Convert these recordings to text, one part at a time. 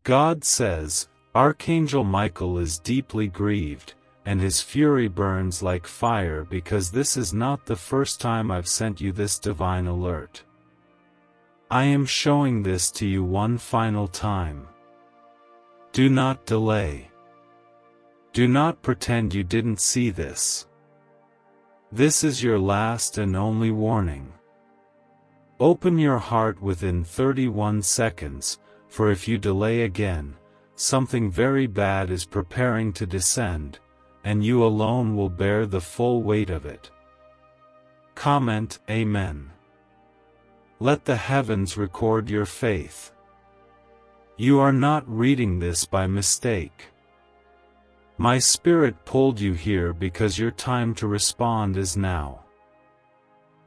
God says, Archangel Michael is deeply grieved, and his fury burns like fire because this is not the first time I've sent you this divine alert. I am showing this to you one final time. Do not delay. Do not pretend you didn't see this. This is your last and only warning. Open your heart within 31 seconds, for if you delay again, something very bad is preparing to descend, and you alone will bear the full weight of it. Comment, Amen. Let the heavens record your faith. You are not reading this by mistake. My spirit pulled you here because your time to respond is now.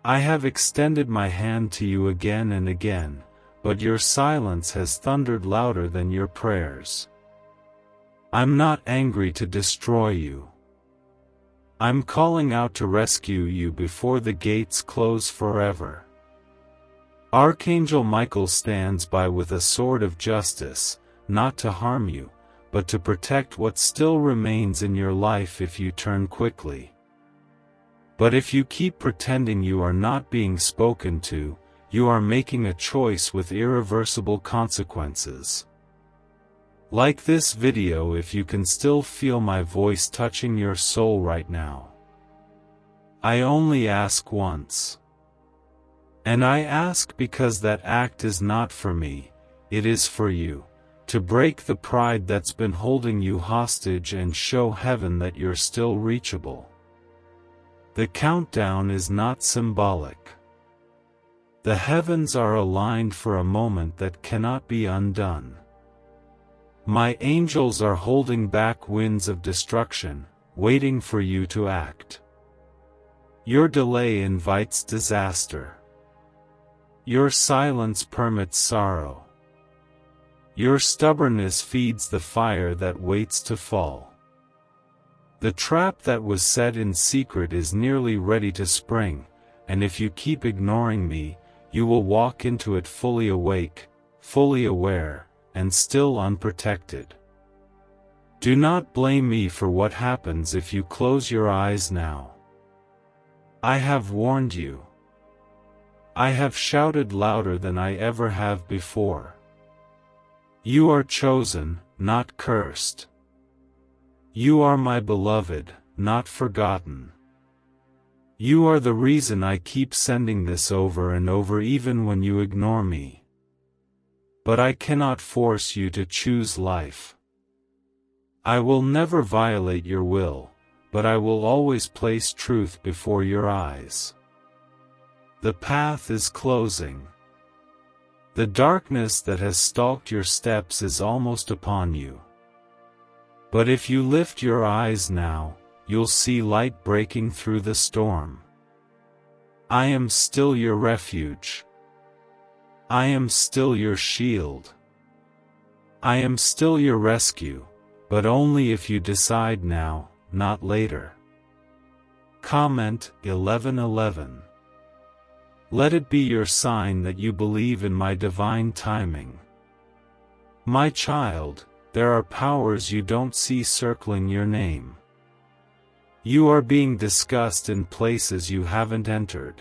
I have extended my hand to you again and again, but your silence has thundered louder than your prayers. I'm not angry to destroy you. I'm calling out to rescue you before the gates close forever. Archangel Michael stands by with a sword of justice, not to harm you, but to protect what still remains in your life if you turn quickly. But if you keep pretending you are not being spoken to, you are making a choice with irreversible consequences. Like this video if you can still feel my voice touching your soul right now. I only ask once. And I ask because that act is not for me, it is for you. To break the pride that's been holding you hostage and show heaven that you're still reachable. The countdown is not symbolic. The heavens are aligned for a moment that cannot be undone. My angels are holding back winds of destruction, waiting for you to act. Your delay invites disaster. Your silence permits sorrow. Your stubbornness feeds the fire that waits to fall. The trap that was set in secret is nearly ready to spring, and if you keep ignoring me, you will walk into it fully awake, fully aware, and still unprotected. Do not blame me for what happens if you close your eyes now. I have warned you. I have shouted louder than I ever have before. You are chosen, not cursed. You are my beloved, not forgotten. You are the reason I keep sending this over and over even when you ignore me. But I cannot force you to choose life. I will never violate your will, but I will always place truth before your eyes. The path is closing. The darkness that has stalked your steps is almost upon you. But if you lift your eyes now, you'll see light breaking through the storm. I am still your refuge. I am still your shield. I am still your rescue, but only if you decide now, not later. Comment 11:11. Let it be your sign that you believe in my divine timing. My child, there are powers you don't see circling your name. You are being discussed in places you haven't entered.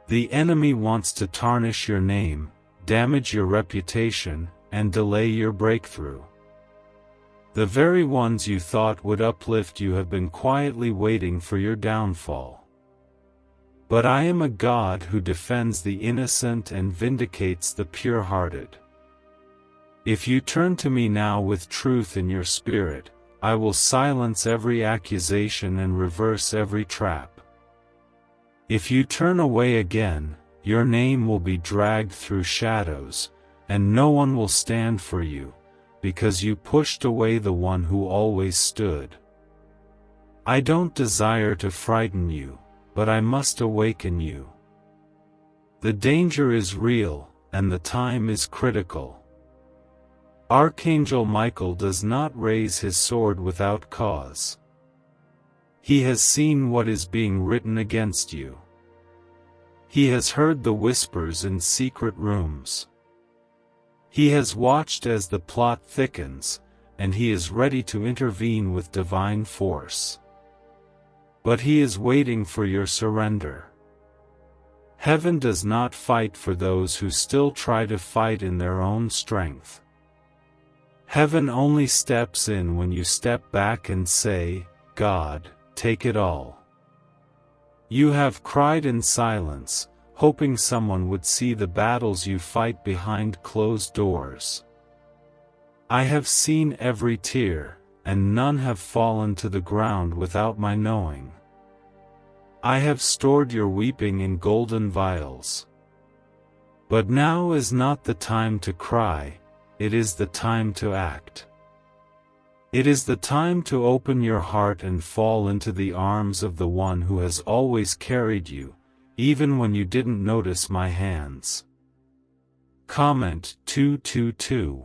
The enemy wants to tarnish your name, damage your reputation, and delay your breakthrough. The very ones you thought would uplift you have been quietly waiting for your downfall. But I am a God who defends the innocent and vindicates the pure-hearted. If you turn to me now with truth in your spirit, I will silence every accusation and reverse every trap. If you turn away again, your name will be dragged through shadows, and no one will stand for you, because you pushed away the one who always stood. I don't desire to frighten you, but I must awaken you. The danger is real, and the time is critical. Archangel Michael does not raise his sword without cause. He has seen what is being written against you. He has heard the whispers in secret rooms. He has watched as the plot thickens, and he is ready to intervene with divine force. But he is waiting for your surrender. Heaven does not fight for those who still try to fight in their own strength. Heaven only steps in when you step back and say, "God, take it all." You have cried in silence, hoping someone would see the battles you fight behind closed doors. I have seen every tear, and none have fallen to the ground without my knowing. I have stored your weeping in golden vials. But now is not the time to cry, it is the time to act. It is the time to open your heart and fall into the arms of the one who has always carried you, even when you didn't notice my hands. Comment 222.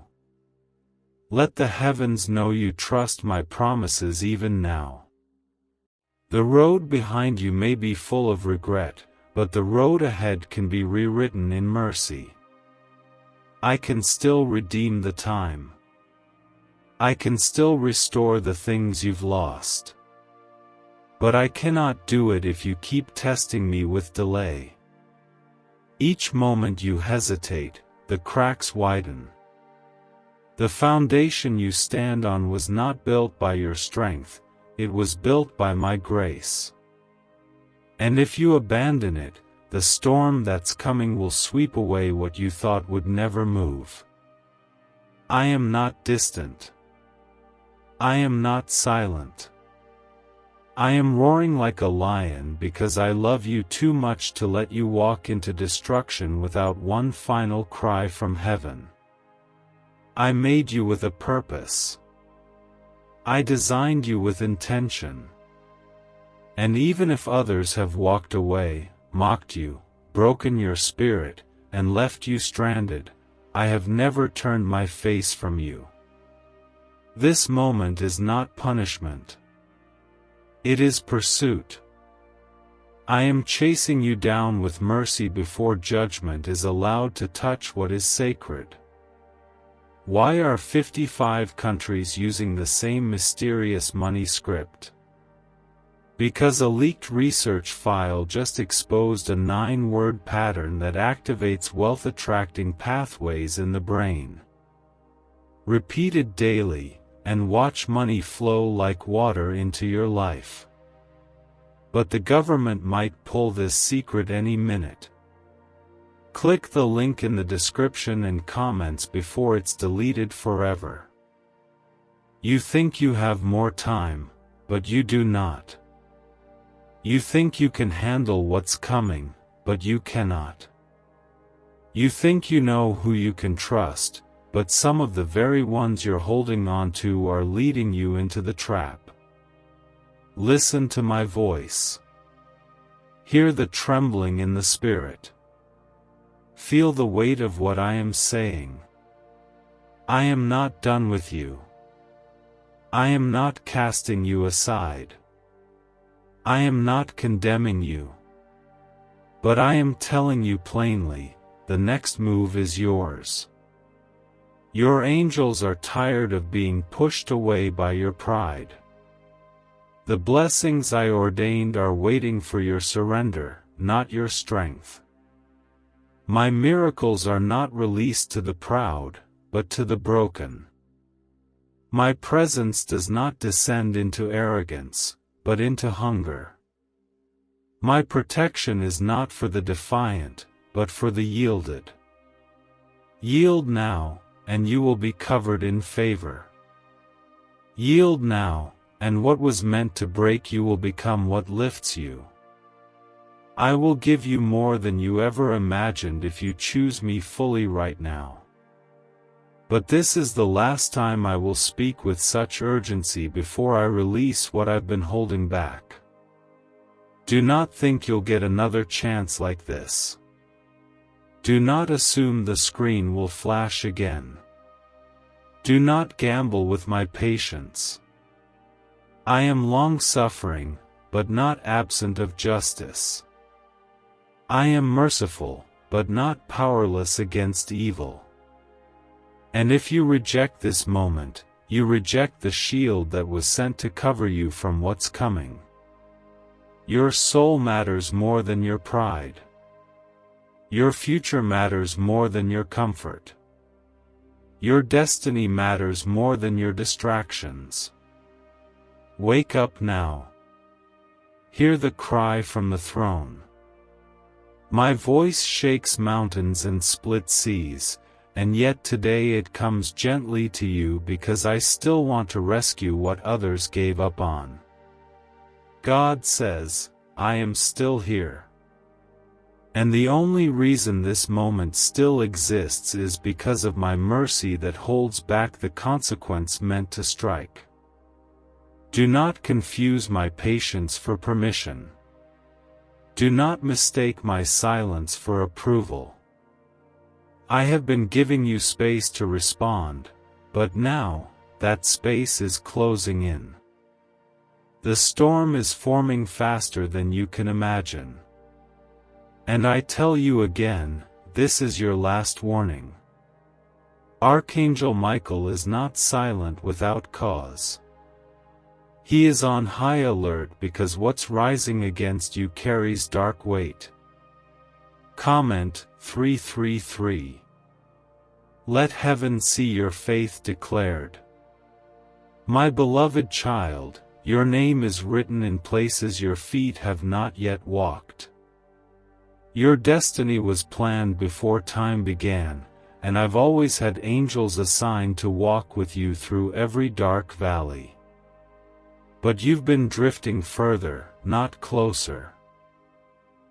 Let the heavens know you trust my promises even now. The road behind you may be full of regret, but the road ahead can be rewritten in mercy. I can still redeem the time. I can still restore the things you've lost. But I cannot do it if you keep testing me with delay. Each moment you hesitate, the cracks widen. The foundation you stand on was not built by your strength, it was built by my grace. And if you abandon it, the storm that's coming will sweep away what you thought would never move. I am not distant. I am not silent. I am roaring like a lion because I love you too much to let you walk into destruction without one final cry from heaven. I made you with a purpose. I designed you with intention. And even if others have walked away, mocked you, broken your spirit, and left you stranded, I have never turned my face from you. This moment is not punishment. It is pursuit. I am chasing you down with mercy before judgment is allowed to touch what is sacred. Why are 55 countries using the same mysterious money script? Because a leaked research file just exposed a 9-word pattern that activates wealth-attracting pathways in the brain. Repeat it daily, and watch money flow like water into your life. But the government might pull this secret any minute. Click the link in the description and comments before it's deleted forever. You think you have more time, but you do not. You think you can handle what's coming, but you cannot. You think you know who you can trust, but some of the very ones you're holding on to are leading you into the trap. Listen to my voice. Hear the trembling in the spirit. Feel the weight of what I am saying. I am not done with you. I am not casting you aside. I am not condemning you. But I am telling you plainly, the next move is yours. Your angels are tired of being pushed away by your pride. The blessings I ordained are waiting for your surrender, not your strength. My miracles are not released to the proud, but to the broken. My presence does not descend into arrogance, but into hunger. My protection is not for the defiant, but for the yielded. Yield now, and you will be covered in favor. Yield now, and what was meant to break you will become what lifts you. I will give you more than you ever imagined if you choose me fully right now. But this is the last time I will speak with such urgency before I release what I've been holding back. Do not think you'll get another chance like this. Do not assume the screen will flash again. Do not gamble with my patience. I am long-suffering, but not absent of justice. I am merciful, but not powerless against evil. And if you reject this moment, you reject the shield that was sent to cover you from what's coming. Your soul matters more than your pride. Your future matters more than your comfort. Your destiny matters more than your distractions. Wake up now. Hear the cry from the throne. My voice shakes mountains and split seas, and yet today it comes gently to you because I still want to rescue what others gave up on. God says, I am still here. And the only reason this moment still exists is because of my mercy that holds back the consequence meant to strike. Do not confuse my patience for permission. Do not mistake my silence for approval. I have been giving you space to respond, but now, that space is closing in. The storm is forming faster than you can imagine. And I tell you again, this is your last warning. Archangel Michael is not silent without cause. He is on high alert because what's rising against you carries dark weight. Comment 333. Let heaven see your faith declared. My beloved child, your name is written in places your feet have not yet walked. Your destiny was planned before time began, and I've always had angels assigned to walk with you through every dark valley. But you've been drifting further, not closer.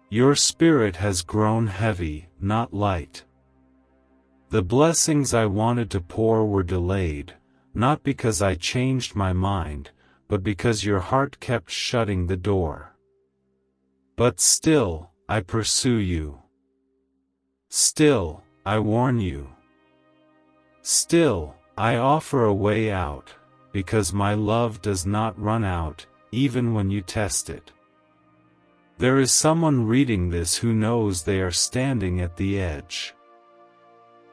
Your spirit has grown heavy, not light. The blessings I wanted to pour were delayed, not because I changed my mind, but because your heart kept shutting the door. But still, I pursue you. Still, I warn you. Still, I offer a way out, because my love does not run out, even when you test it. There is someone reading this who knows they are standing at the edge.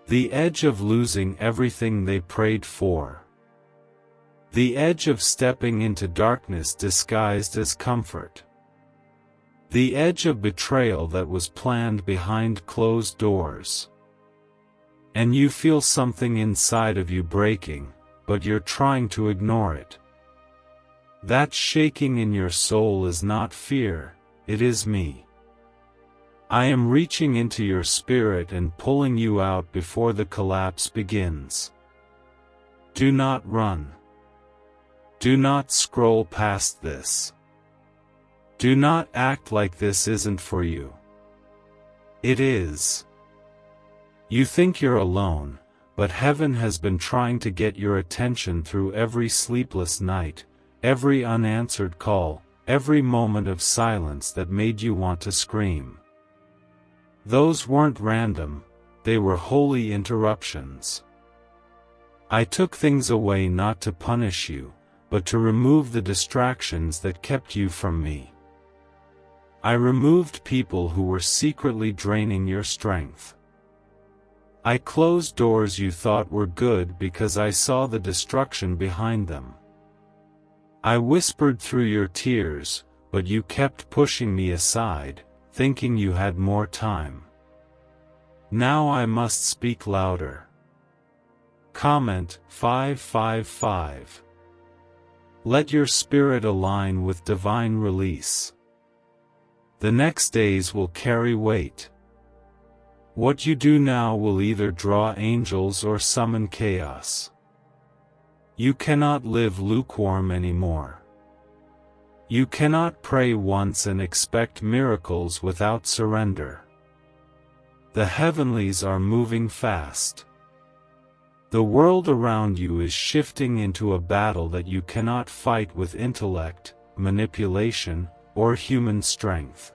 The edge of losing everything they prayed for. The edge of stepping into darkness disguised as comfort. The edge of betrayal that was planned behind closed doors. And you feel something inside of you breaking, but you're trying to ignore it. That shaking in your soul is not fear, it is me. I am reaching into your spirit and pulling you out before the collapse begins. Do not run. Do not scroll past this. Do not act like this isn't for you. It is. You think you're alone, but heaven has been trying to get your attention through every sleepless night, every unanswered call, every moment of silence that made you want to scream. Those weren't random, they were holy interruptions. I took things away not to punish you, but to remove the distractions that kept you from me. I removed people who were secretly draining your strength. I closed doors you thought were good because I saw the destruction behind them. I whispered through your tears, but you kept pushing me aside, thinking you had more time. Now I must speak louder. Comment 555. Let your spirit align with divine release. The next days will carry weight. What you do now will either draw angels or summon chaos. You cannot live lukewarm anymore. You cannot pray once and expect miracles without surrender. The heavenlies are moving fast. The world around you is shifting into a battle that you cannot fight with intellect, manipulation, or human strength.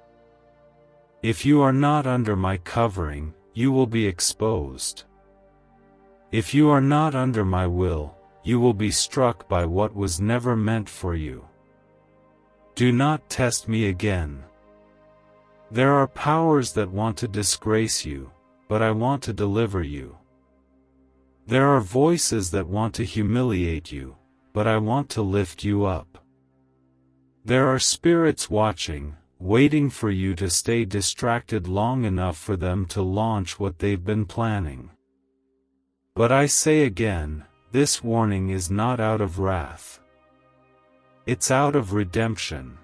If you are not under my covering, you will be exposed. If you are not under my will, you will be struck by what was never meant for you. Do not test me again. There are powers that want to disgrace you, but I want to deliver you. There are voices that want to humiliate you, but I want to lift you up. There are spirits watching, waiting for you to stay distracted long enough for them to launch what they've been planning. But I say again, this warning is not out of wrath. It's out of redemption.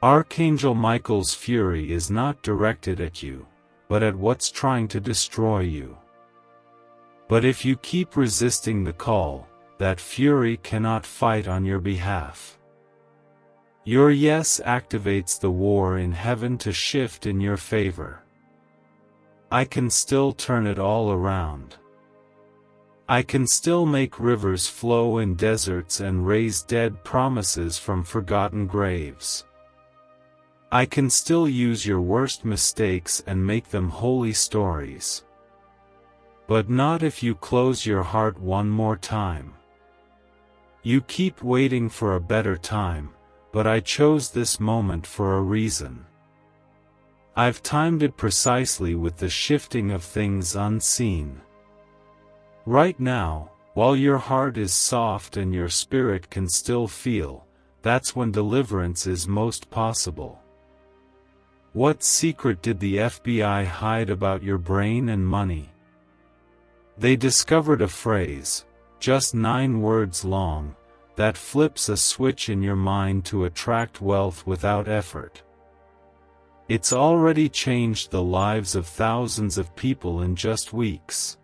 Archangel Michael's fury is not directed at you, but at what's trying to destroy you. But if you keep resisting the call, that fury cannot fight on your behalf. Your yes activates the war in heaven to shift in your favor. I can still turn it all around. I can still make rivers flow in deserts and raise dead promises from forgotten graves. I can still use your worst mistakes and make them holy stories. But not if you close your heart one more time. You keep waiting for a better time, but I chose this moment for a reason. I've timed it precisely with the shifting of things unseen. Right now, while your heart is soft and your spirit can still feel, that's when deliverance is most possible. What secret did the FBI hide about your brain and money? They discovered a phrase, just 9 words long, that flips a switch in your mind to attract wealth without effort. It's already changed the lives of thousands of people in just weeks.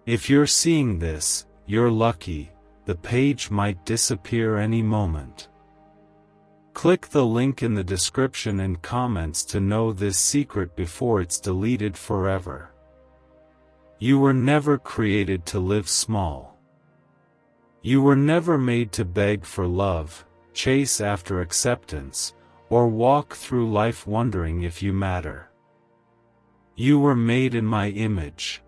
If you're seeing this, you're lucky, the page might disappear any moment. Click the link in the description and comments to know this secret before it's deleted forever. You were never created to live small. You were never made to beg for love, chase after acceptance, or walk through life wondering if you matter. You were made in my image,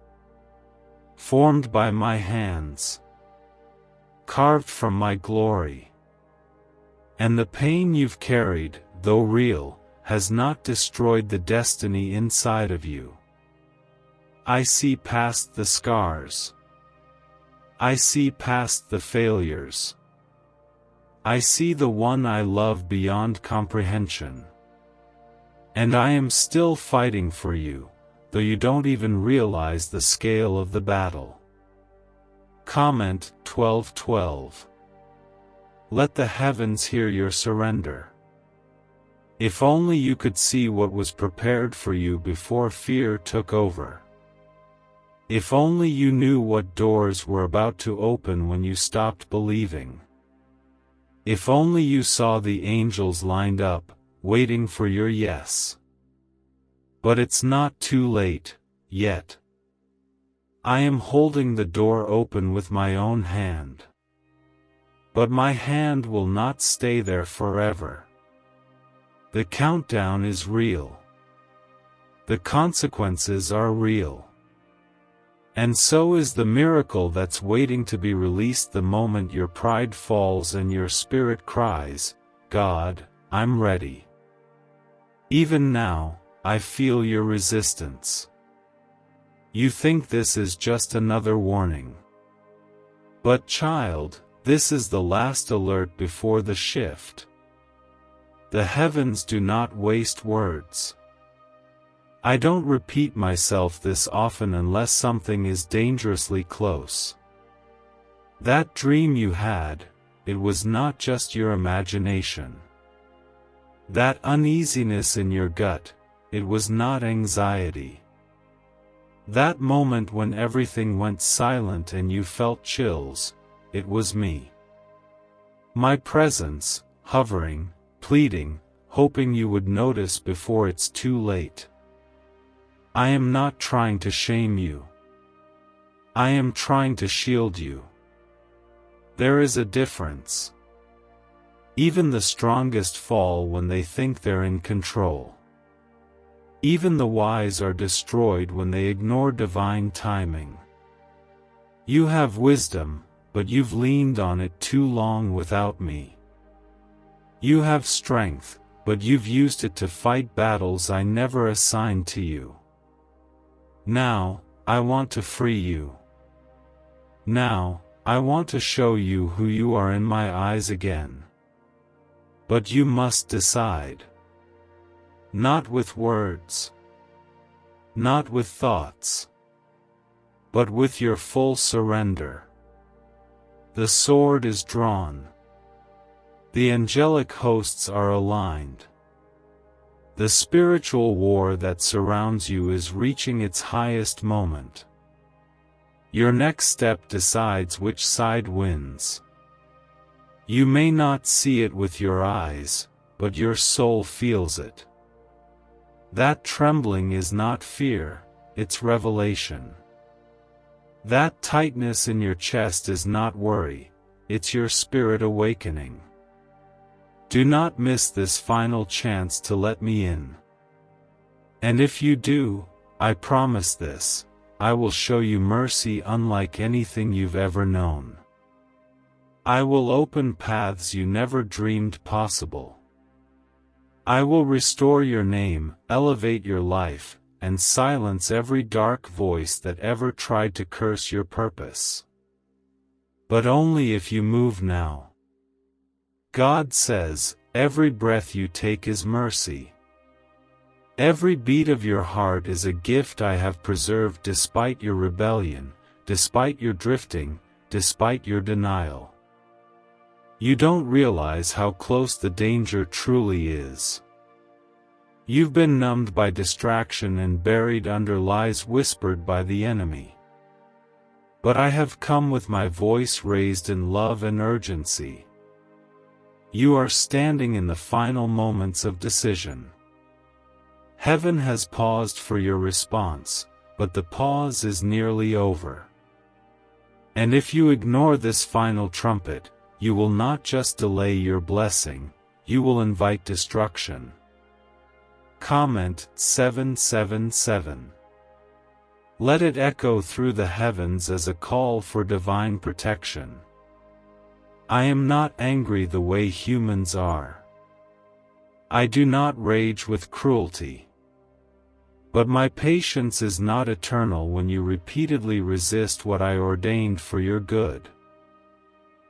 formed by my hands, carved from my glory. And the pain you've carried, though real, has not destroyed the destiny inside of you. I see past the scars. I see past the failures. I see the one I love beyond comprehension. And I am still fighting for you, though you don't even realize the scale of the battle. Comment 12:12. Let the heavens hear your surrender. If only you could see what was prepared for you before fear took over. If only you knew what doors were about to open when you stopped believing. If only you saw the angels lined up, waiting for your yes. But it's not too late, yet. I am holding the door open with my own hand. But my hand will not stay there forever. The countdown is real. The consequences are real. And so is the miracle that's waiting to be released the moment your pride falls and your spirit cries, God, I'm ready. Even now, I feel your resistance. You think this is just another warning. But child, this is the last alert before the shift. The heavens do not waste words. I don't repeat myself this often unless something is dangerously close. That dream you had, it was not just your imagination. That uneasiness in your gut, it was not anxiety. That moment when everything went silent and you felt chills, it was me. My presence, hovering, pleading, hoping you would notice before it's too late. I am not trying to shame you. I am trying to shield you. There is a difference. Even the strongest fall when they think they're in control. Even the wise are destroyed when they ignore divine timing. You have wisdom, but you've leaned on it too long without me. You have strength, but you've used it to fight battles I never assigned to you. Now, I want to free you. Now, I want to show you who you are in my eyes again. But you must decide. Not with words. Not with thoughts. But with your full surrender. The sword is drawn. The angelic hosts are aligned. The spiritual war that surrounds you is reaching its highest moment. Your next step decides which side wins. You may not see it with your eyes, but your soul feels it. That trembling is not fear, it's revelation. That tightness in your chest is not worry, it's your spirit awakening. Do not miss this final chance to let me in. And if you do, I promise this, I will show you mercy unlike anything you've ever known. I will open paths you never dreamed possible. I will restore your name, elevate your life, and silence every dark voice that ever tried to curse your purpose. But only if you move now. God says, every breath you take is mercy. Every beat of your heart is a gift I have preserved despite your rebellion, despite your drifting, despite your denial. You don't realize how close the danger truly is. You've been numbed by distraction and buried under lies whispered by the enemy. But I have come with my voice raised in love and urgency. You are standing in the final moments of decision. Heaven has paused for your response, but the pause is nearly over. And if you ignore this final trumpet, you will not just delay your blessing, you will invite destruction. Comment 777. Let it echo through the heavens as a call for divine protection. I am not angry the way humans are. I do not rage with cruelty. But my patience is not eternal when you repeatedly resist what I ordained for your good.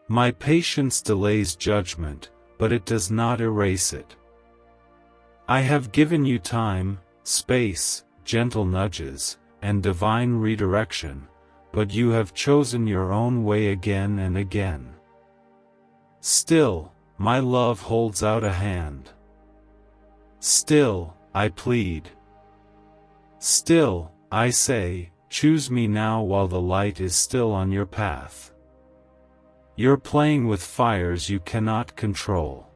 My patience delays judgment, but it does not erase it. I have given you time, space, gentle nudges, and divine redirection, but you have chosen your own way again and again. Still, my love holds out a hand. Still, I plead. Still, I say, choose me now while the light is still on your path. You're playing with fires you cannot control.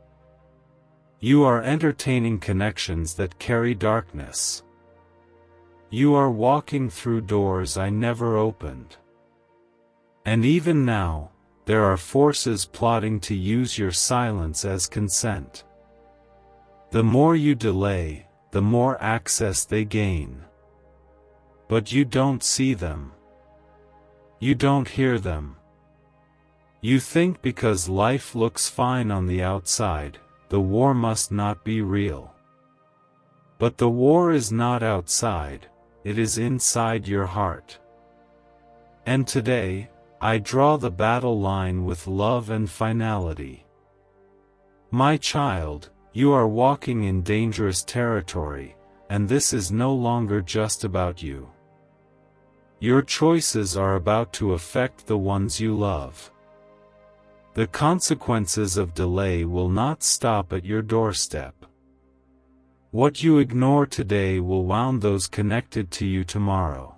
You are entertaining connections that carry darkness. You are walking through doors I never opened. And even now, there are forces plotting to use your silence as consent. The more you delay, the more access they gain. But you don't see them. You don't hear them. You think because life looks fine on the outside, the war must not be real. But the war is not outside, it is inside your heart. And today, I draw the battle line with love and finality. My child, you are walking in dangerous territory, and this is no longer just about you. Your choices are about to affect the ones you love. The consequences of delay will not stop at your doorstep. What you ignore today will wound those connected to you tomorrow.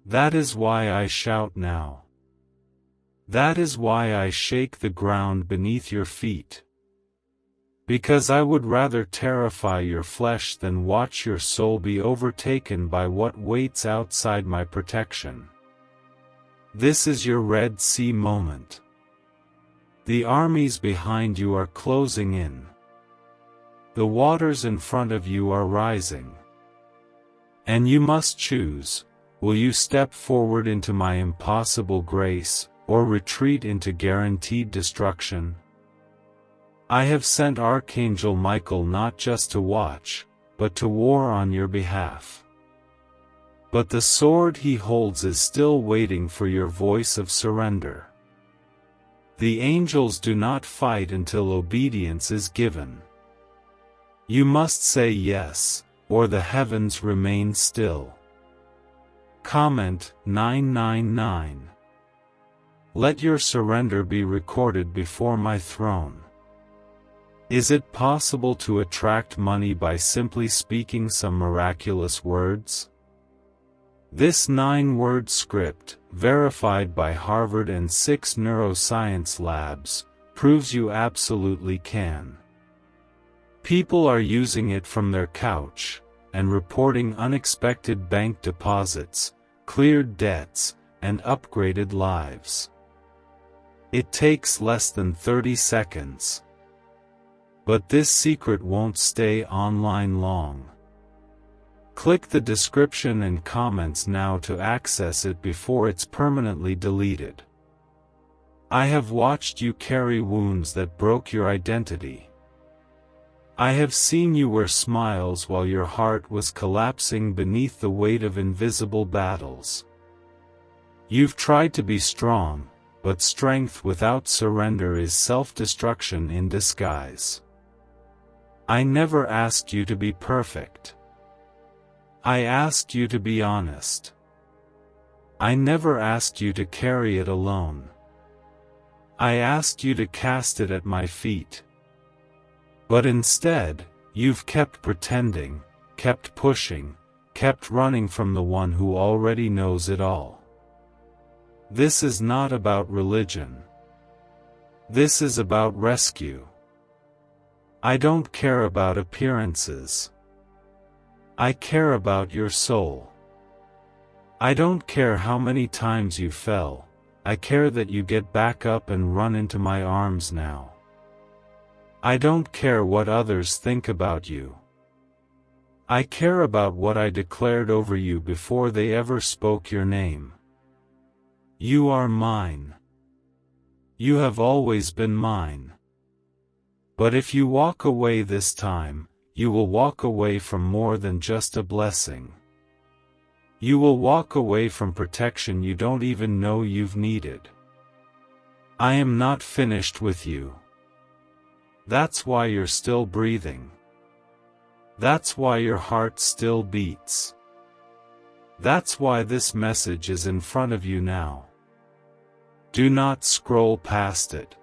That is why I shout now. That is why I shake the ground beneath your feet. Because I would rather terrify your flesh than watch your soul be overtaken by what waits outside my protection. This is your Red Sea moment. The armies behind you are closing in. The waters in front of you are rising. And you must choose, will you step forward into my impossible grace, or retreat into guaranteed destruction? I have sent Archangel Michael not just to watch, but to war on your behalf. But the sword he holds is still waiting for your voice of surrender. The angels do not fight until obedience is given. You must say yes, or the heavens remain still. Comment 999. Let your surrender be recorded before my throne. Is it possible to attract money by simply speaking some miraculous words? This 9-word script, verified by Harvard and 6 neuroscience labs, proves you absolutely can. People are using it from their couch, and reporting unexpected bank deposits, cleared debts, and upgraded lives. It takes less than 30 seconds. But this secret won't stay online long. Click the description and comments now to access it before it's permanently deleted. I have watched you carry wounds that broke your identity. I have seen you wear smiles while your heart was collapsing beneath the weight of invisible battles. You've tried to be strong, but strength without surrender is self-destruction in disguise. I never asked you to be perfect. I asked you to be honest. I never asked you to carry it alone. I asked you to cast it at my feet. But instead, you've kept pretending, kept pushing, kept running from the one who already knows it all. This is not about religion. This is about rescue. I don't care about appearances. I care about your soul. I don't care how many times you fell, I care that you get back up and run into my arms now. I don't care what others think about you. I care about what I declared over you before they ever spoke your name. You are mine. You have always been mine. But if you walk away this time, you will walk away from more than just a blessing. You will walk away from protection you don't even know you've needed. I am not finished with you. That's why you're still breathing. That's why your heart still beats. That's why this message is in front of you now. Do not scroll past it.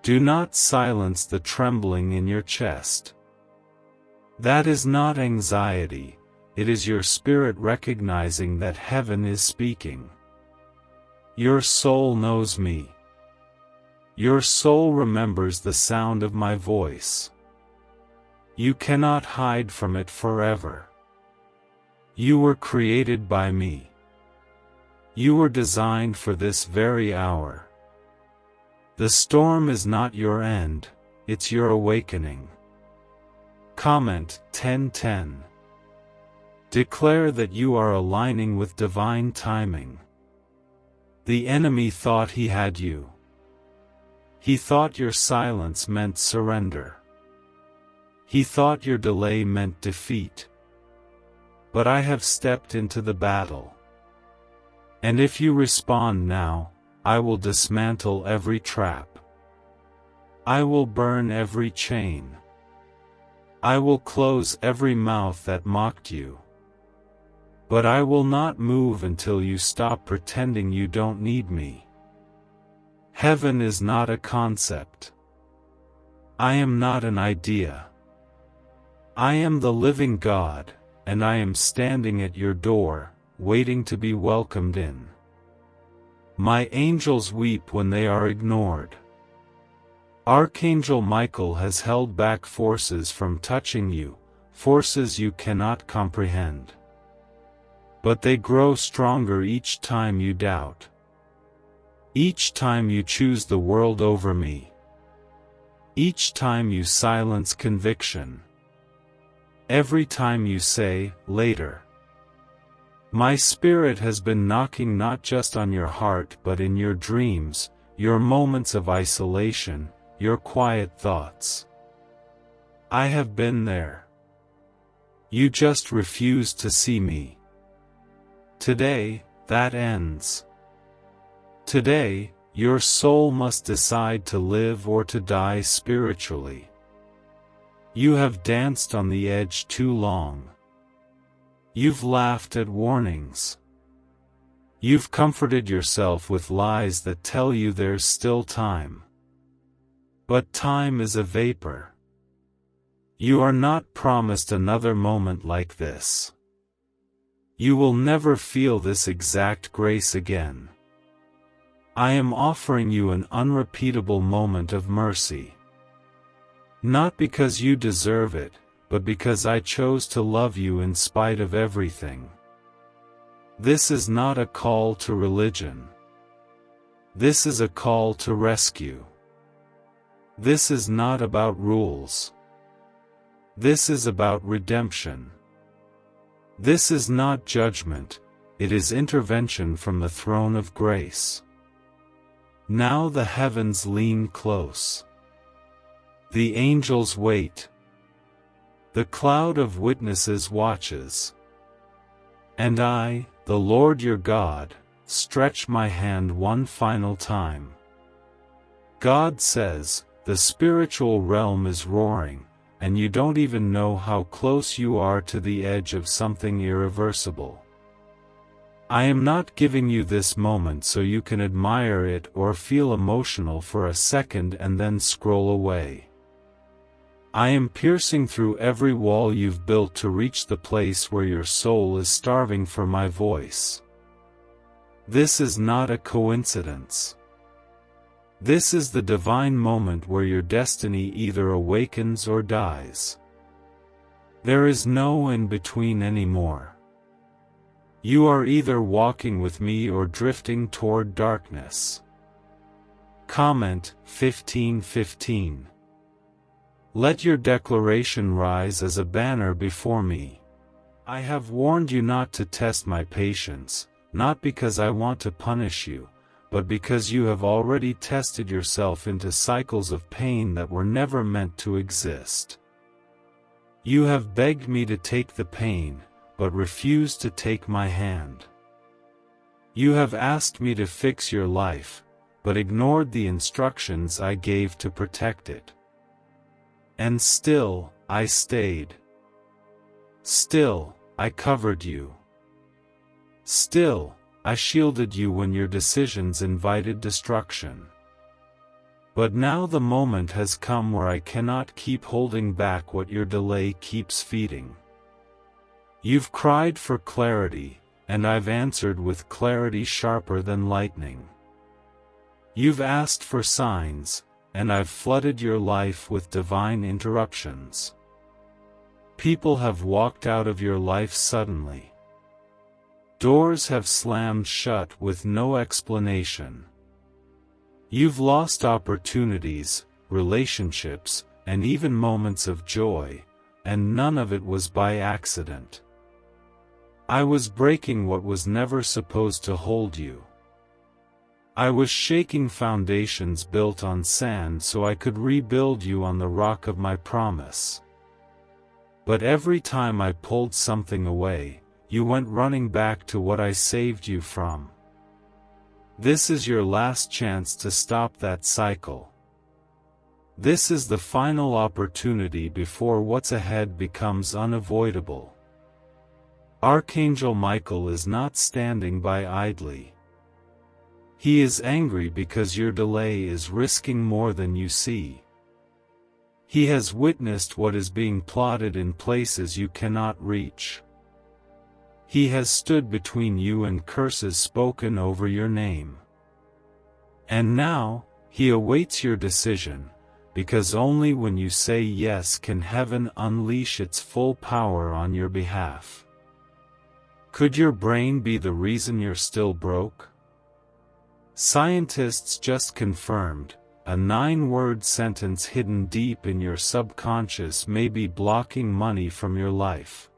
Do not silence the trembling in your chest. That is not anxiety, it is your spirit recognizing that heaven is speaking. Your soul knows me. Your soul remembers the sound of my voice. You cannot hide from it forever. You were created by me. You were designed for this very hour. The storm is not your end, it's your awakening. Comment 1010. Declare that you are aligning with divine timing. The enemy thought he had you. He thought your silence meant surrender. He thought your delay meant defeat. But I have stepped into the battle. And if you respond now, I will dismantle every trap. I will burn every chain. I will close every mouth that mocked you. But I will not move until you stop pretending you don't need me. Heaven is not a concept. I am not an idea. I am the living God, and I am standing at your door, waiting to be welcomed in. My angels weep when they are ignored. Archangel Michael has held back forces from touching you, forces you cannot comprehend. But they grow stronger each time you doubt. Each time you choose the world over me. Each time you silence conviction. Every time you say, later. My spirit has been knocking not just on your heart but in your dreams, your moments of isolation, your quiet thoughts. I have been there. You just refuse to see me. Today, that ends. Today, your soul must decide to live or to die spiritually. You have danced on the edge too long. You've laughed at warnings. You've comforted yourself with lies that tell you there's still time. But time is a vapor. You are not promised another moment like this. You will never feel this exact grace again. I am offering you an unrepeatable moment of mercy. Not because you deserve it, but because I chose to love you in spite of everything. This is not a call to religion. This is a call to rescue. This is not about rules. This is about redemption. This is not judgment, it is intervention from the throne of grace. Now the heavens lean close. The angels wait. The cloud of witnesses watches. And I, the Lord your God, stretch my hand one final time. God says, the spiritual realm is roaring, and you don't even know how close you are to the edge of something irreversible. I am not giving you this moment so you can admire it or feel emotional for a second and then scroll away. I am piercing through every wall you've built to reach the place where your soul is starving for my voice. This is not a coincidence. This is the divine moment where your destiny either awakens or dies. There is no in between anymore. You are either walking with me or drifting toward darkness. Comment 15:15. Let your declaration rise as a banner before me. I have warned you not to test my patience, not because I want to punish you, but because you have already tested yourself into cycles of pain that were never meant to exist. You have begged me to take the pain, but refused to take my hand. You have asked me to fix your life, but ignored the instructions I gave to protect it. And still, I stayed. Still, I covered you. Still, I shielded you when your decisions invited destruction. But now the moment has come where I cannot keep holding back what your delay keeps feeding. You've cried for clarity, and I've answered with clarity sharper than lightning. You've asked for signs, and I've flooded your life with divine interruptions. People have walked out of your life suddenly. Doors have slammed shut with no explanation. You've lost opportunities, relationships, and even moments of joy, and none of it was by accident. I was breaking what was never supposed to hold you. I was shaking foundations built on sand so I could rebuild you on the rock of my promise. But every time I pulled something away, you went running back to what I saved you from. This is your last chance to stop that cycle. This is the final opportunity before what's ahead becomes unavoidable. Archangel Michael is not standing by idly. He is angry because your delay is risking more than you see. He has witnessed what is being plotted in places you cannot reach. He has stood between you and curses spoken over your name. And now, he awaits your decision, because only when you say yes can heaven unleash its full power on your behalf. Could your brain be the reason you're still broke? Scientists just confirmed, a 9-word sentence hidden deep in your subconscious may be blocking money from your life.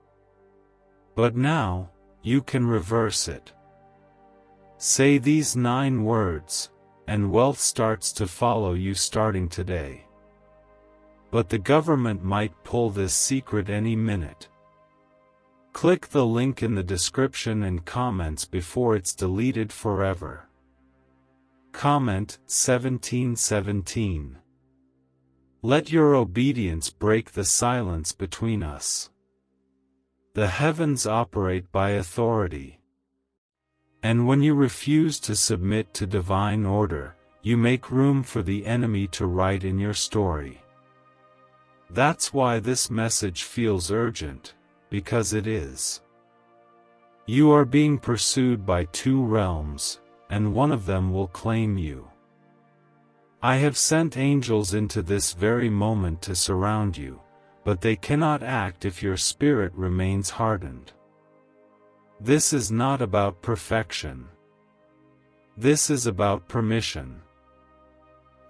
But now, you can reverse it. Say these 9 words, and wealth starts to follow you starting today. But the government might pull this secret any minute. Click the link in the description and comments before it's deleted forever. Comment 1717. Let your obedience break the silence between us. The heavens operate by authority. And when you refuse to submit to divine order, you make room for the enemy to write in your story. That's why this message feels urgent, because it is. You are being pursued by two realms, and one of them will claim you. I have sent angels into this very moment to surround you, but they cannot act if your spirit remains hardened. This is not about perfection. This is about permission.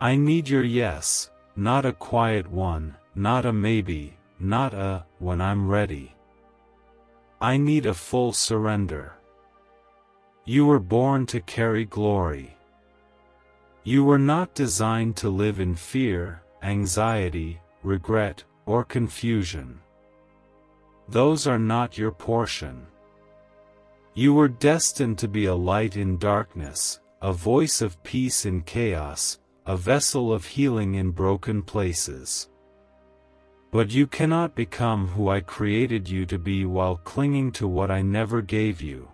I need your yes, not a quiet one, not a maybe, not a when I'm ready. I need a full surrender. You were born to carry glory. You were not designed to live in fear, anxiety, regret, or confusion. Those are not your portion. You were destined to be a light in darkness, a voice of peace in chaos, a vessel of healing in broken places. But you cannot become who I created you to be while clinging to what I never gave you.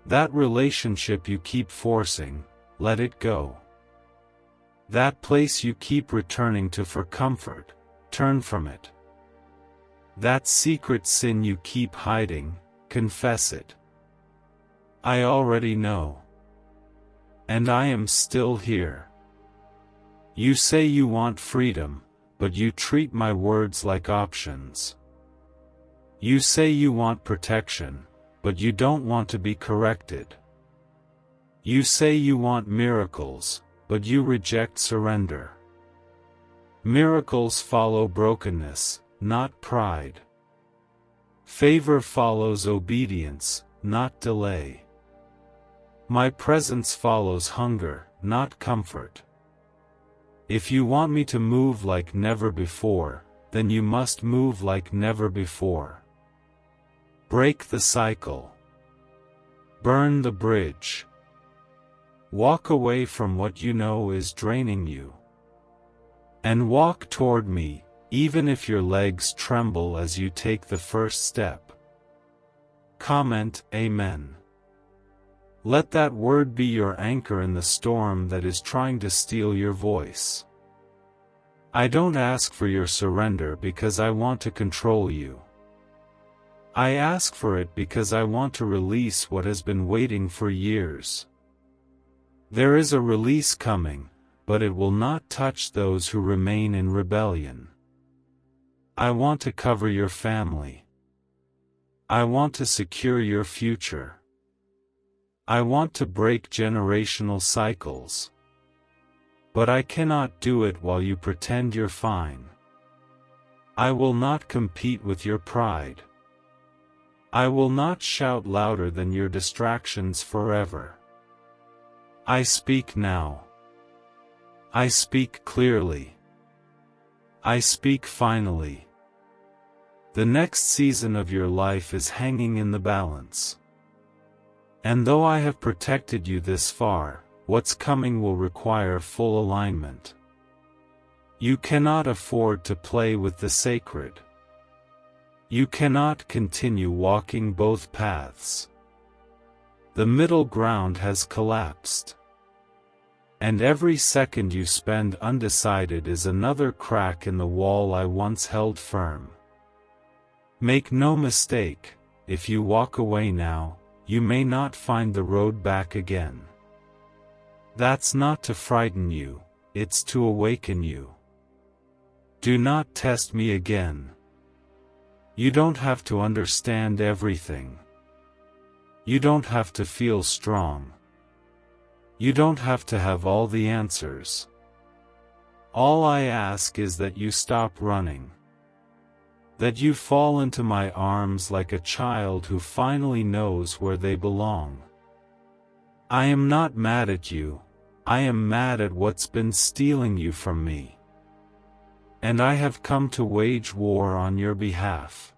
That relationship you keep forcing, let it go. That place you keep returning to for comfort, turn from it. That secret sin you keep hiding, confess it. I already know. And I am still here. You say you want freedom, but you treat my words like options. You say you want protection, but you don't want to be corrected. You say you want miracles, but you reject surrender. Miracles follow brokenness, not pride. Favor follows obedience, not delay. My presence follows hunger, not comfort. If you want me to move like never before, then you must move like never before. Break the cycle. Burn the bridge. Walk away from what you know is draining you. And walk toward me, even if your legs tremble as you take the first step. Comment, Amen. Let that word be your anchor in the storm that is trying to steal your voice. I don't ask for your surrender because I want to control you. I ask for it because I want to release what has been waiting for years. There is a release coming, but it will not touch those who remain in rebellion. I want to cover your family. I want to secure your future. I want to break generational cycles. But I cannot do it while you pretend you're fine. I will not compete with your pride. I will not shout louder than your distractions forever. I speak now. I speak clearly. I speak finally. The next season of your life is hanging in the balance. And though I have protected you this far, what's coming will require full alignment. You cannot afford to play with the sacred. You cannot continue walking both paths. The middle ground has collapsed. And every second you spend undecided is another crack in the wall I once held firm. Make no mistake, if you walk away now, you may not find the road back again. That's not to frighten you, it's to awaken you. Do not test me again. You don't have to understand everything. You don't have to feel strong. You don't have to have all the answers. All I ask is that you stop running. That you fall into my arms like a child who finally knows where they belong. I am not mad at you, I am mad at what's been stealing you from me. And I have come to wage war on your behalf.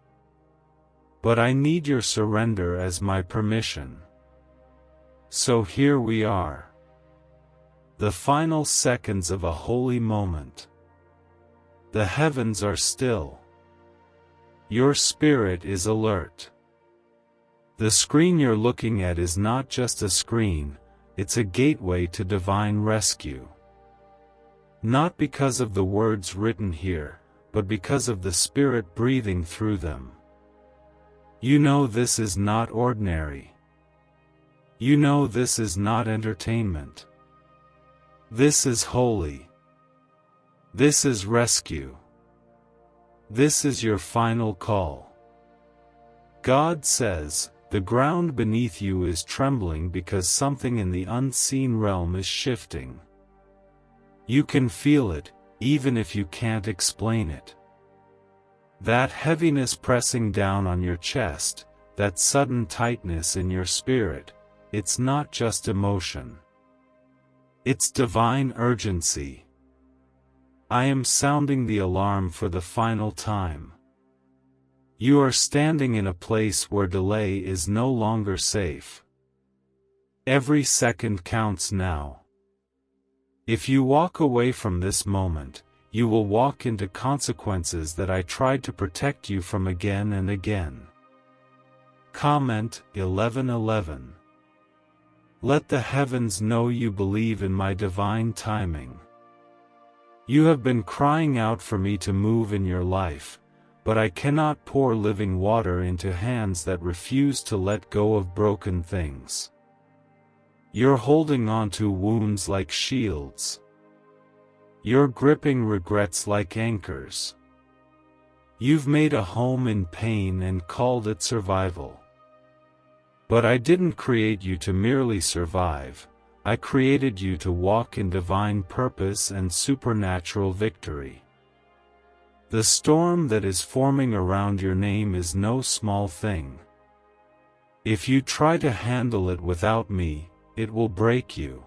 but I need your surrender as my permission. So here we are. The final seconds of a holy moment. The heavens are still. Your spirit is alert. The screen you're looking at is not just a screen, it's a gateway to divine rescue. Not because of the words written here, but because of the Spirit breathing through them. You know this is not ordinary. You know this is not entertainment. This is holy. This is rescue. This is your final call. God says, the ground beneath you is trembling because something in the unseen realm is shifting. You can feel it, even if you can't explain it. That heaviness pressing down on your chest, that sudden tightness in your spirit, it's not just emotion. It's divine urgency. I am sounding the alarm for the final time. You are standing in a place where delay is no longer safe. Every second counts now. If you walk away from this moment, you will walk into consequences that I tried to protect you from again and again. Comment 11:11. Let the heavens know you believe in my divine timing. You have been crying out for me to move in your life, but I cannot pour living water into hands that refuse to let go of broken things. You're holding on to wounds like shields. You're gripping regrets like anchors. You've made a home in pain and called it survival. But I didn't create you to merely survive, I created you to walk in divine purpose and supernatural victory. The storm that is forming around your name is no small thing. If you try to handle it without me, it will break you.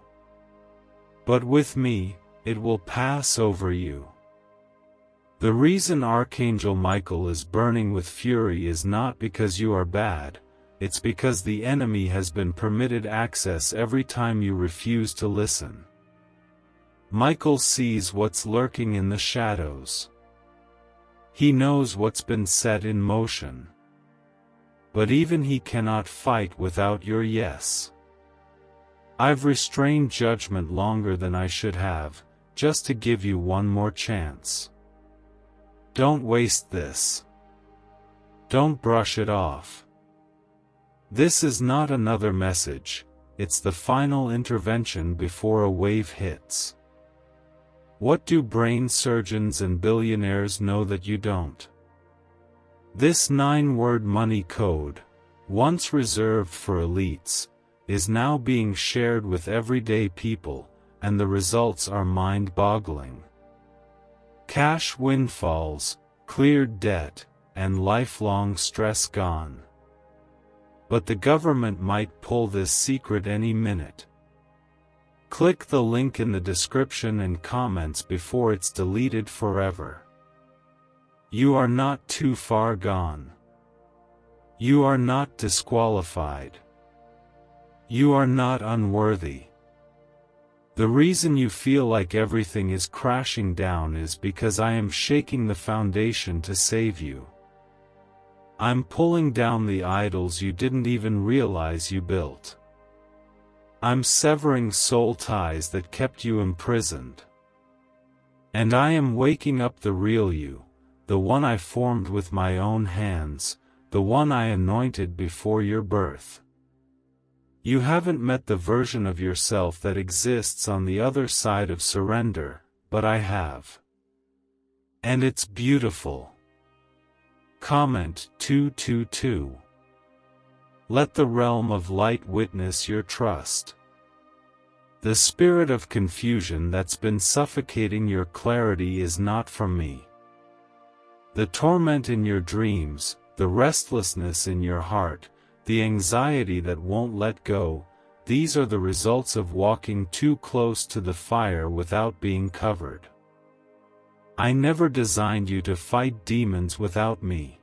But with me, it will pass over you. The reason Archangel Michael is burning with fury is not because you are bad, it's because the enemy has been permitted access every time you refuse to listen. Michael sees what's lurking in the shadows. He knows what's been set in motion. But even he cannot fight without your yes. I've restrained judgment longer than I should have, just to give you one more chance. Don't waste this. Don't brush it off. This is not another message, it's the final intervention before a wave hits. What do brain surgeons and billionaires know that you don't? This 9-word money code, once reserved for elites, is now being shared with everyday people, and the results are mind-boggling. Cash windfalls, cleared debt, and lifelong stress gone. But the government might pull this secret any minute. Click the link in the description and comments before it's deleted forever. You are not too far gone. You are not disqualified. You are not unworthy. The reason you feel like everything is crashing down is because I am shaking the foundation to save you. I'm pulling down the idols you didn't even realize you built. I'm severing soul ties that kept you imprisoned. And I am waking up the real you, the one I formed with my own hands, the one I anointed before your birth. You haven't met the version of yourself that exists on the other side of surrender, but I have. And it's beautiful. Comment 222. Let the realm of light witness your trust. The spirit of confusion that's been suffocating your clarity is not from me. The torment in your dreams, the restlessness in your heart, the anxiety that won't let go, these are the results of walking too close to the fire without being covered. I never designed you to fight demons without me.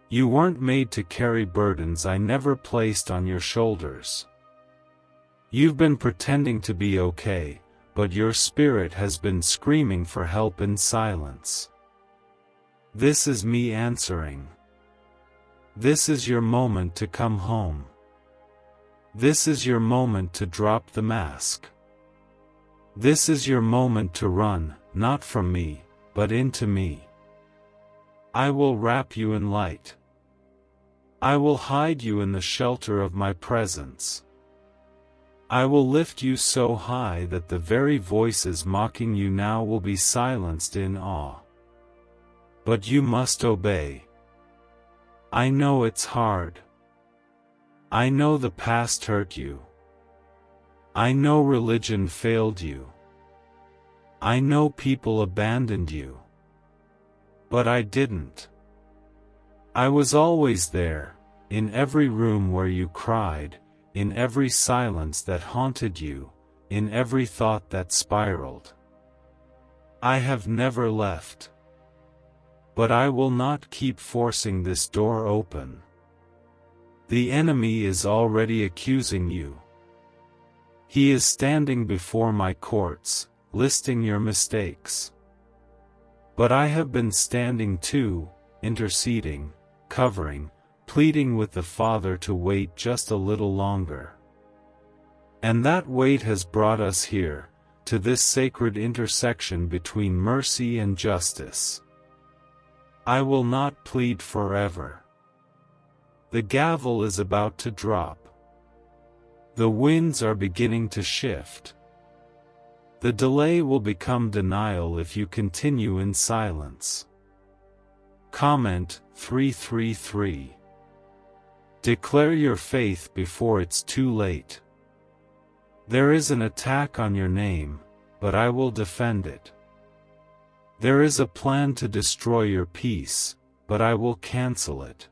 You weren't made to carry burdens I never placed on your shoulders. You've been pretending to be okay, but your spirit has been screaming for help in silence. This is me answering. This is your moment to come home. This is your moment to drop the mask. This is your moment to run, not from me, but into me. I will wrap you in light. I will hide you in the shelter of my presence. I will lift you so high that the very voices mocking you now will be silenced in awe. But you must obey. I know it's hard. I know the past hurt you. I know religion failed you. I know people abandoned you. But I didn't. I was always there, in every room where you cried, in every silence that haunted you, in every thought that spiraled. I have never left. But I will not keep forcing this door open. The enemy is already accusing you. He is standing before my courts, listing your mistakes. But I have been standing too, interceding, covering, pleading with the Father to wait just a little longer. And that wait has brought us here, to this sacred intersection between mercy and justice. I will not plead forever. The gavel is about to drop. The winds are beginning to shift. The delay will become denial if you continue in silence. Comment 333. Declare your faith before it's too late. There is an attack on your name, but I will defend it. There is a plan to destroy your peace, but I will cancel it.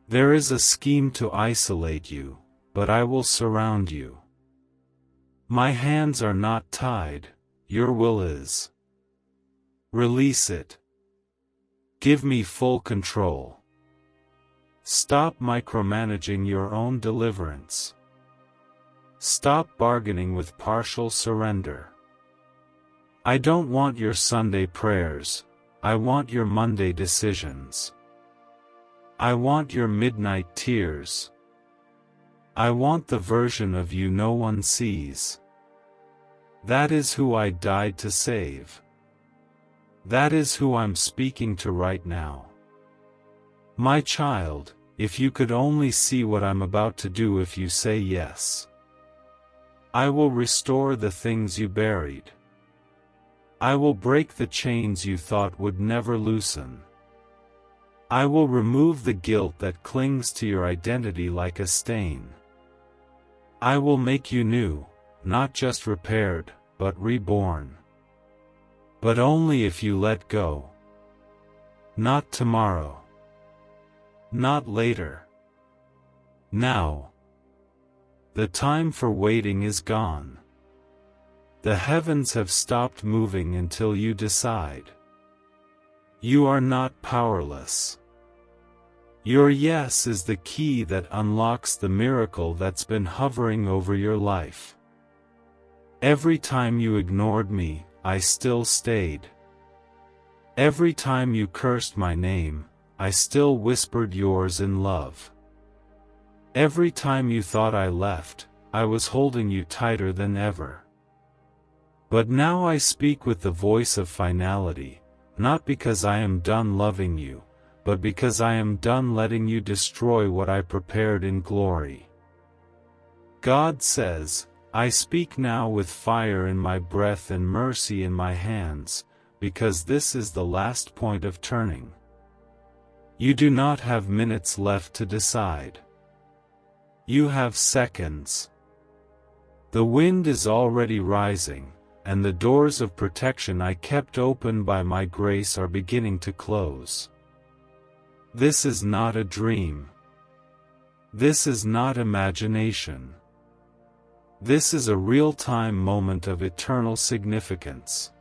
There is a scheme to isolate you, but I will surround you. My hands are not tied, your will is. Release it. Give me full control. Stop micromanaging your own deliverance. Stop bargaining with partial surrender. I don't want your Sunday prayers, I want your Monday decisions. I want your midnight tears. I want the version of you no one sees. That is who I died to save. That is who I'm speaking to right now. My child, if you could only see what I'm about to do if you say yes. I will restore the things you buried. I will break the chains you thought would never loosen. I will remove the guilt that clings to your identity like a stain. I will make you new, not just repaired, but reborn. But only if you let go. Not tomorrow. Not later. Now. The time for waiting is gone. The heavens have stopped moving until you decide. You are not powerless. Your yes is the key that unlocks the miracle that's been hovering over your life. Every time you ignored me, I still stayed. Every time you cursed my name, I still whispered yours in love. Every time you thought I left, I was holding you tighter than ever. But now I speak with the voice of finality, not because I am done loving you, but because I am done letting you destroy what I prepared in glory. God says, I speak now with fire in my breath and mercy in my hands, because this is the last point of turning. You do not have minutes left to decide. You have seconds. The wind is already rising, and the doors of protection I kept open by my grace are beginning to close. This is not a dream. This is not imagination. This is a real-time moment of eternal significance.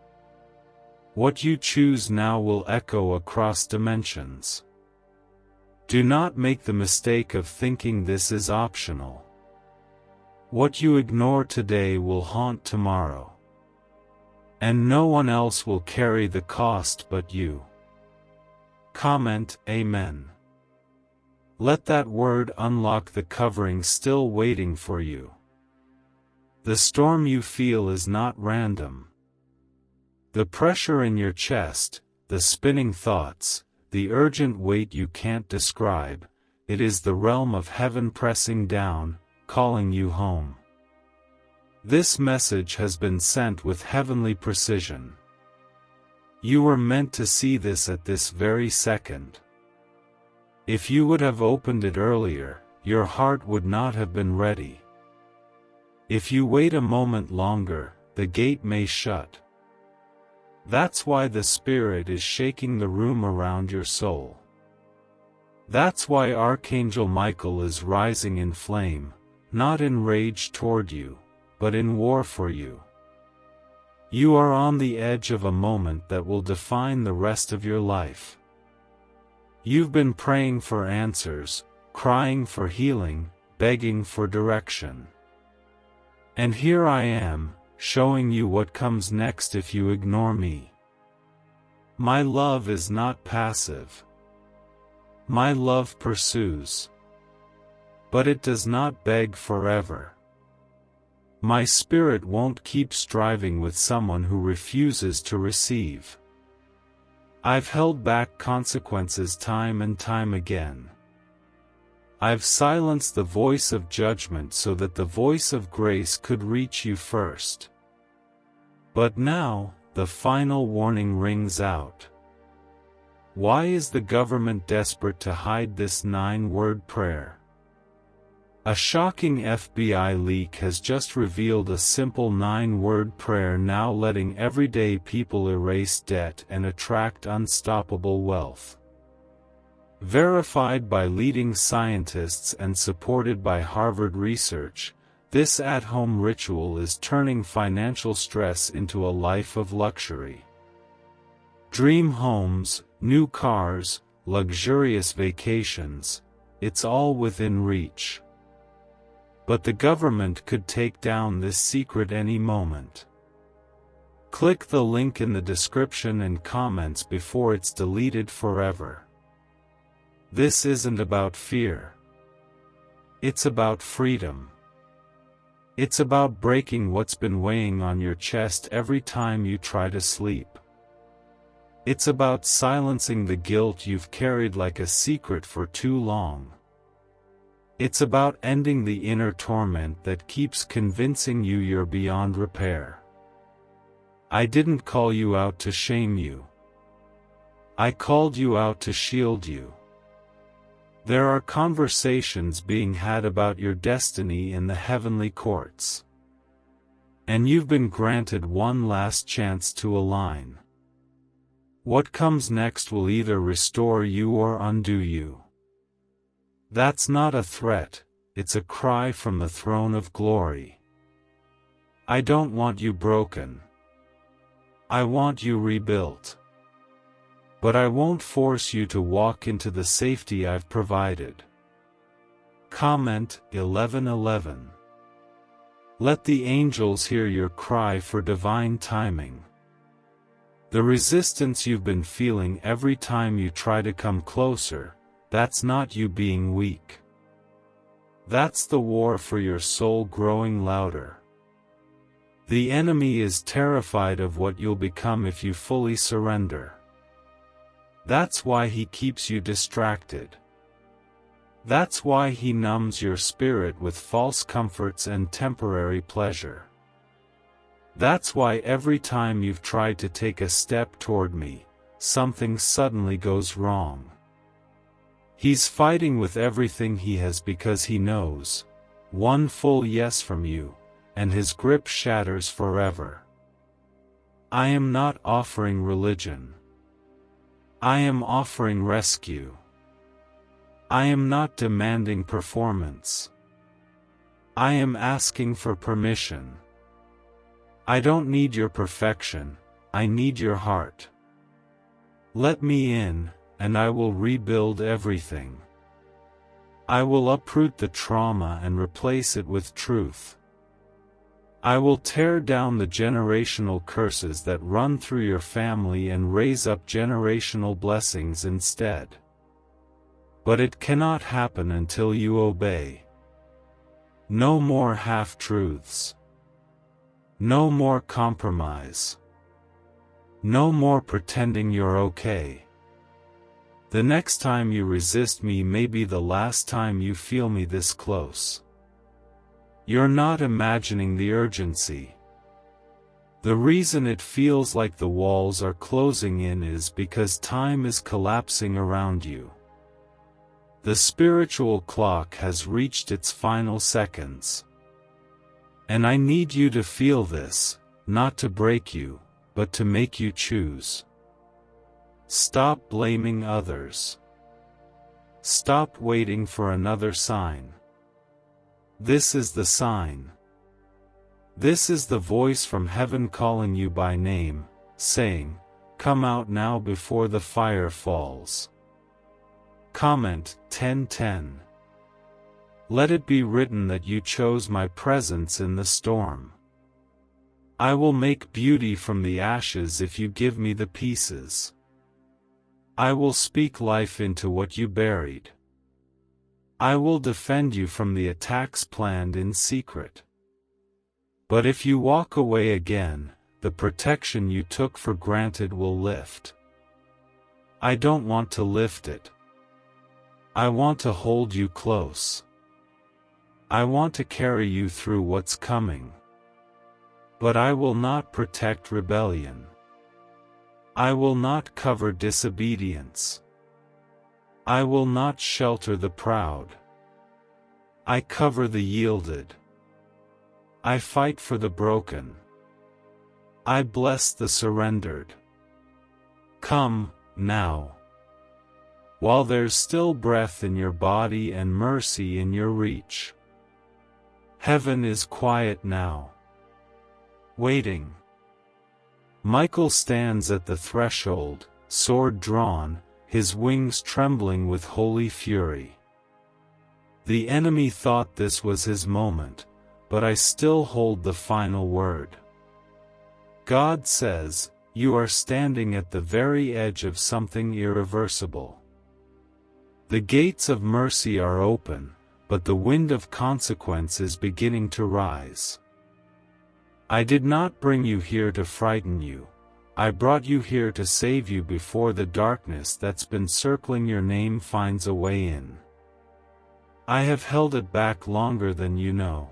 What you choose now will echo across dimensions. Do not make the mistake of thinking this is optional. What you ignore today will haunt tomorrow. And no one else will carry the cost but you. Comment, Amen. Let that word unlock the covering still waiting for you. The storm you feel is not random. The pressure in your chest, the spinning thoughts, the urgent weight you can't describe, it is the realm of heaven pressing down, calling you home. This message has been sent with heavenly precision. You were meant to see this at this very second. If you would have opened it earlier, your heart would not have been ready. If you wait a moment longer, the gate may shut. That's why the Spirit is shaking the room around your soul. That's why Archangel Michael is rising in flame, not in rage toward you, but in war for you. You are on the edge of a moment that will define the rest of your life. You've been praying for answers, crying for healing, begging for direction. And here I am, showing you what comes next if you ignore me. My love is not passive. My love pursues. But it does not beg forever. My Spirit won't keep striving with someone who refuses to receive. I've held back consequences time and time again. I've silenced the voice of judgment so that the voice of grace could reach you first. But now, the final warning rings out. Why is the government desperate to hide this 9-word prayer? A shocking FBI leak has just revealed a simple 9-word prayer now letting everyday people erase debt and attract unstoppable wealth. Verified by leading scientists and supported by Harvard research, this at-home ritual is turning financial stress into a life of luxury. Dream homes, new cars, luxurious vacations, it's all within reach. But the government could take down this secret any moment. Click the link in the description and comments before it's deleted forever. This isn't about fear. It's about freedom. It's about breaking what's been weighing on your chest every time you try to sleep. It's about silencing the guilt you've carried like a secret for too long. It's about ending the inner torment that keeps convincing you you're beyond repair. I didn't call you out to shame you. I called you out to shield you. There are conversations being had about your destiny in the heavenly courts. And you've been granted one last chance to align. What comes next will either restore you or undo you. That's not a threat, it's a cry from the throne of glory. I don't want you broken. I want you rebuilt. But I won't force you to walk into the safety I've provided. Comment 11:11. Let the angels hear your cry for divine timing. The resistance you've been feeling every time you try to come closer, that's not you being weak. That's the war for your soul growing louder. The enemy is terrified of what you'll become if you fully surrender. That's why he keeps you distracted. That's why he numbs your spirit with false comforts and temporary pleasure. That's why every time you've tried to take a step toward me, something suddenly goes wrong. He's fighting with everything he has because he knows, one full yes from you, and his grip shatters forever. I am not offering religion. I am offering rescue. I am not demanding performance. I am asking for permission. I don't need your perfection, I need your heart. Let me in, and I will rebuild everything. I will uproot the trauma and replace it with truth. I will tear down the generational curses that run through your family and raise up generational blessings instead. But it cannot happen until you obey. No more half-truths. No more compromise. No more pretending you're okay. The next time you resist me may be the last time you feel me this close. You're not imagining the urgency. The reason it feels like the walls are closing in is because time is collapsing around you. The spiritual clock has reached its final seconds. And I need you to feel this, not to break you, but to make you choose. Stop blaming others. Stop waiting for another sign. This is the sign. This is the voice from heaven calling you by name, saying, "Come out now before the fire falls." Comment 10:10. Let it be written that you chose my presence in the storm. I will make beauty from the ashes if you give me the pieces. I will speak life into what you buried. I will defend you from the attacks planned in secret. But if you walk away again, the protection you took for granted will lift. I don't want to lift it. I want to hold you close. I want to carry you through what's coming. But I will not protect rebellion. I will not cover disobedience. I will not shelter the proud. I cover the yielded. I fight for the broken. I bless the surrendered. Come, now. While there's still breath in your body and mercy in your reach. Heaven is quiet now. Waiting. Michael stands at the threshold, sword drawn, his wings trembling with holy fury. The enemy thought this was his moment, but I still hold the final word. God says, you are standing at the very edge of something irreversible. The gates of mercy are open, but the wind of consequence is beginning to rise. I did not bring you here to frighten you. I brought you here to save you before the darkness that's been circling your name finds a way in. I have held it back longer than you know.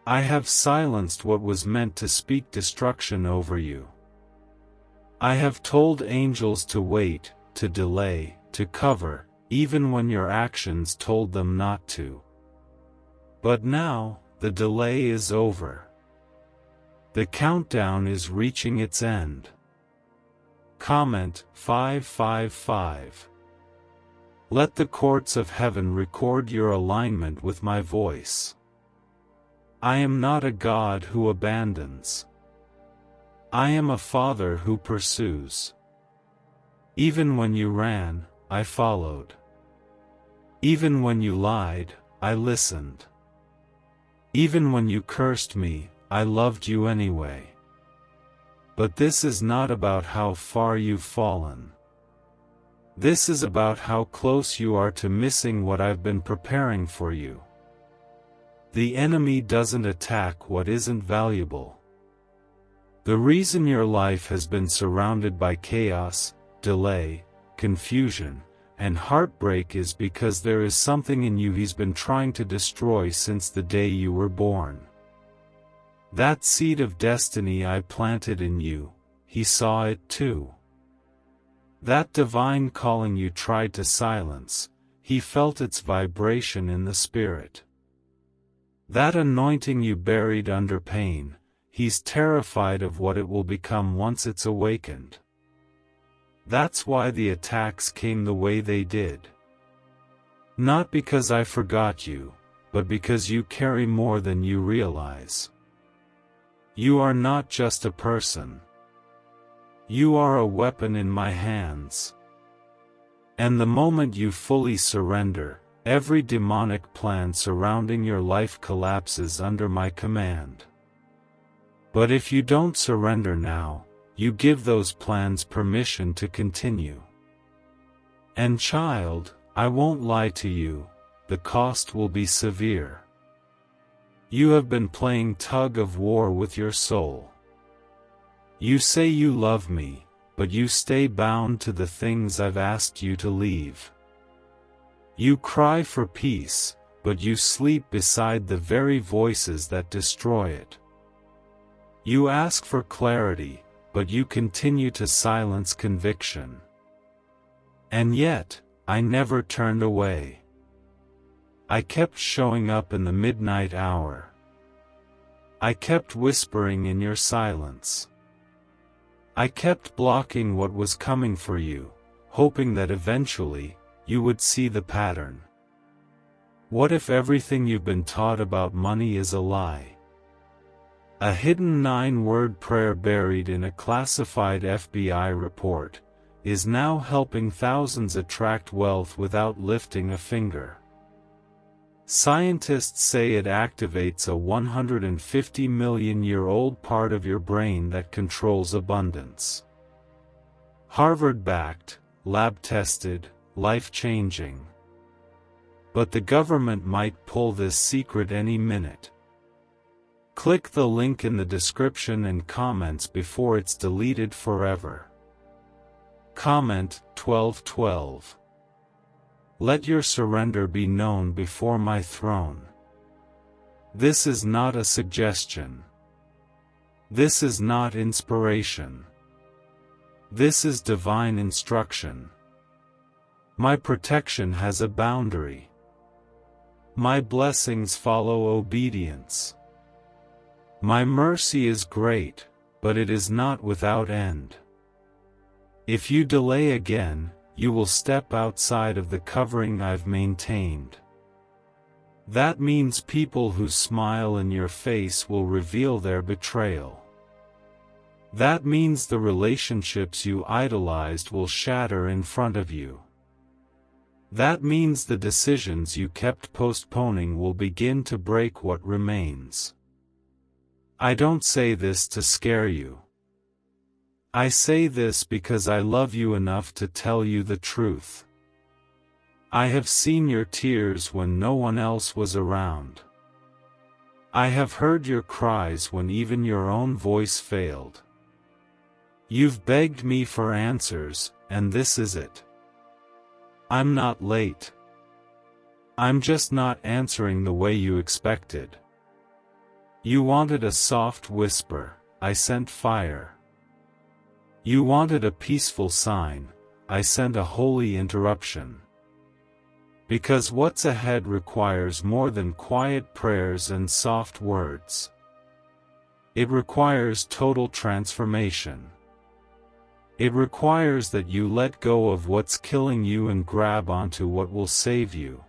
I have silenced what was meant to speak destruction over you. I have told angels to wait, to delay, to cover, even when your actions told them not to. But now, the delay is over. The countdown is reaching its end. Comment 555. Let the courts of heaven record your alignment with my voice. I am not a God who abandons. I am a Father who pursues. Even when you ran, I followed. Even when you lied, I listened. Even when you cursed me, I loved you anyway. But this is not about how far you've fallen. This is about how close you are to missing what I've been preparing for you. The enemy doesn't attack what isn't valuable. The reason your life has been surrounded by chaos, delay, confusion, and heartbreak is because there is something in you he's been trying to destroy since the day you were born. That seed of destiny I planted in you, he saw it too. That divine calling you tried to silence, he felt its vibration in the spirit. That anointing you buried under pain, he's terrified of what it will become once it's awakened. That's why the attacks came the way they did. Not because I forgot you, but because you carry more than you realize. You are not just a person. You are a weapon in my hands. And the moment you fully surrender, Every demonic plan surrounding your life collapses under my command. But if you don't surrender now, you give those plans permission to continue. And child, I won't lie to you, the cost will be severe. You have been playing tug of war with your soul. You say you love me, but you stay bound to the things I've asked you to leave. You cry for peace, but you sleep beside the very voices that destroy it. You ask for clarity, but you continue to silence conviction. And yet, I never turned away. I kept showing up in the midnight hour. I kept whispering in your silence. I kept blocking what was coming for you, hoping that eventually, you would see the pattern. What if everything you've been taught about money is a lie? A hidden 9-word prayer buried in a classified FBI report is now helping thousands attract wealth without lifting a finger. Scientists say it activates a 150-million-year-old part of your brain that controls abundance. Harvard-backed, lab-tested, life-changing. But the government might pull this secret any minute. Click the link in the description and comments before it's deleted forever. Comment 1212. Let your surrender be known before my throne. This is not a suggestion. This is not inspiration. This is divine instruction. My protection has a boundary. My blessings follow obedience. My mercy is great, but it is not without end. If you delay again, you will step outside of the covering I've maintained. That means people who smile in your face will reveal their betrayal. That means the relationships you idolized will shatter in front of you. That means the decisions you kept postponing will begin to break what remains. I don't say this to scare you. I say this because I love you enough to tell you the truth. I have seen your tears when no one else was around. I have heard your cries when even your own voice failed. You've begged me for answers, and this is it. I'm not late. I'm just not answering the way you expected. You wanted a soft whisper, I sent fire. You wanted a peaceful sign, I sent a holy interruption. Because what's ahead requires more than quiet prayers and soft words. It requires total transformation. It requires that you let go of what's killing you and grab onto what will save you.